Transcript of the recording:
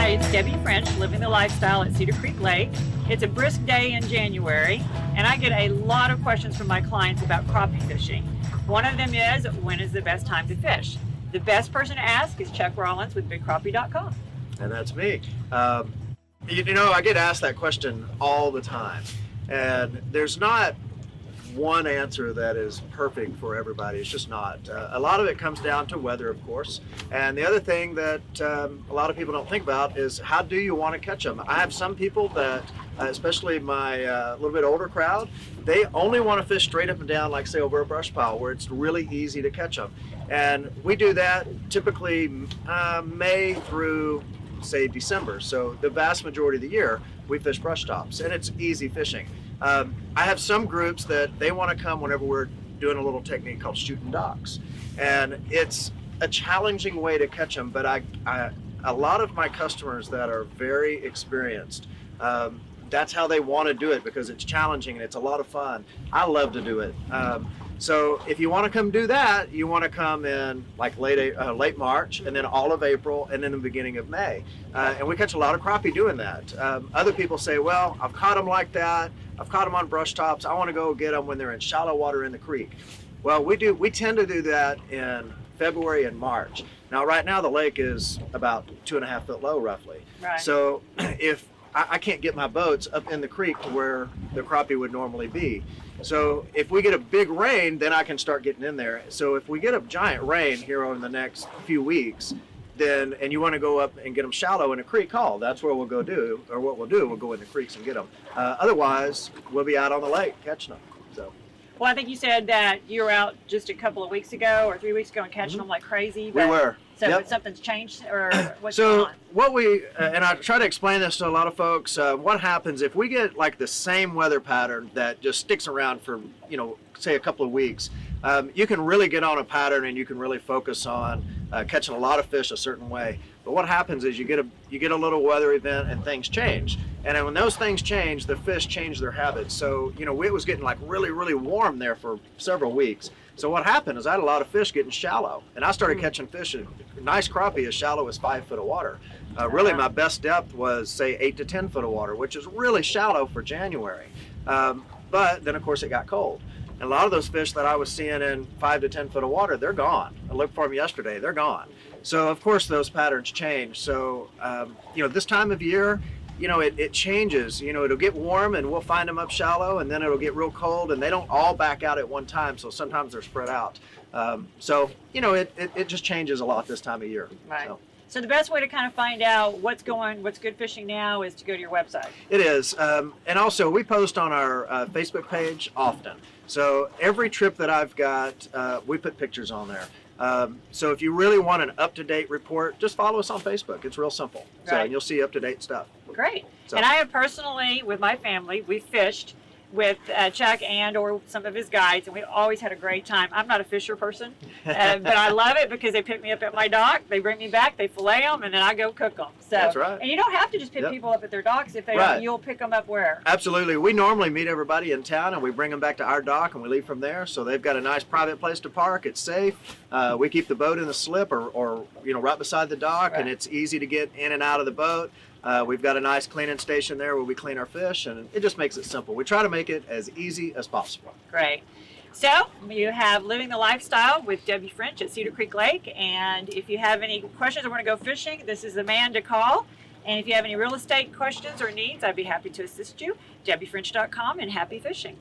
Hi, it's Debbie French, living the lifestyle at Cedar Creek Lake. It's a brisk day in January, and I get a lot of questions from my clients about crappie fishing. One of them is, when is the best time to fish? The best person to ask is Chuck Rollins with BigCrappie.com. And that's me. You know, I get asked that question all the time, and there's not one answer that is perfect for everybody. It's just not. A lot of it comes down to weather, of course. And the other thing that a lot of people don't think about is, how do you want to catch them? I have some people that, especially my little bit older crowd, they only want to fish straight up and down, like say over a brush pile where it's really easy to catch them. And we do that typically May through say December. So the vast majority of the year we fish brush tops, and it's easy fishing. I have some groups that they want to come whenever we're doing a little technique called shooting docks, and it's a challenging way to catch them. But a lot of my customers that are very experienced, that's how they want to do it, because it's challenging and it's a lot of fun. I love to do it. So if you want to come do that, you want to come in like late March, and then all of April, and then the beginning of May. And we catch a lot of crappie doing that. Other people say, well, I've caught them like that. I've caught them on brush tops. I want to go get them when they're in shallow water in the creek. Well, we tend to do that in February and March. Now, right now, the lake is about 2.5 foot low, roughly. Right. So if I can't get my boats up in the creek to where the crappie would normally be. So if we get a big rain, then I can start getting in there. So if we get a giant rain here over the next few weeks, then, and you want to go up and get them shallow in a creek, that's where we'll go do, or what we'll do, we'll go in the creeks and get them. Otherwise, we'll be out on the lake catching them. So. Well, I think you said that you were out just a couple of weeks ago or 3 weeks ago and catching them like crazy. We were. So Yep. something's changed, or what's going on? What we, and I try to explain this to a lot of folks, what happens if we get like the same weather pattern that just sticks around for, say a couple of weeks, you can really get on a pattern and you can really focus on catching a lot of fish a certain way. But what happens is you get a little weather event and things change. And then when those things change, the fish change their habits. So, it was getting like really, really warm there for several weeks. So what happened is I had a lot of fish getting shallow, and I started catching fish in nice crappie as shallow as 5 foot of water. Really, my best depth was say 8 to 10 foot of water, which is really shallow for January. But then of course it got cold. And a lot of those fish that I was seeing in 5 to 10 foot of water, they're gone. I looked for them yesterday, they're gone. So of course those patterns change. So, this time of year, it changes. It'll get warm and we'll find them up shallow, and then it'll get real cold and they don't all back out at one time. So sometimes they're spread out. It just changes a lot this time of year. Right. So the best way to kind of find out what's good fishing now is to go to your website. It is. And also we post on our Facebook page often. So every trip that I've got, we put pictures on there. So if you really want an up-to-date report, just follow us on Facebook. It's real simple. Right. So and you'll see up-to-date stuff. Great. So. And I have personally, with my family, we fished with Chuck or some of his guides, and we always had a great time. I'm not a fisher person, but I love it because they pick me up at my dock, they bring me back, they fillet them, and then I go cook them. So, that's right. And you don't have to just pick people up at their docks. If they don't, you'll pick them up where? Absolutely. We normally meet everybody in town and we bring them back to our dock and we leave from there. So they've got a nice private place to park. It's safe. We keep the boat in the slip or right beside the dock, and it's easy to get in and out of the boat. We've got a nice cleaning station there where we clean our fish, and it just makes it simple. We try to make it as easy as possible. Great. So you have Living the Lifestyle with Debbie French at Cedar Creek Lake, and if you have any questions or want to go fishing, this is the man to call. And if you have any real estate questions or needs, I'd be happy to assist you. DebbieFrench.com, and happy fishing.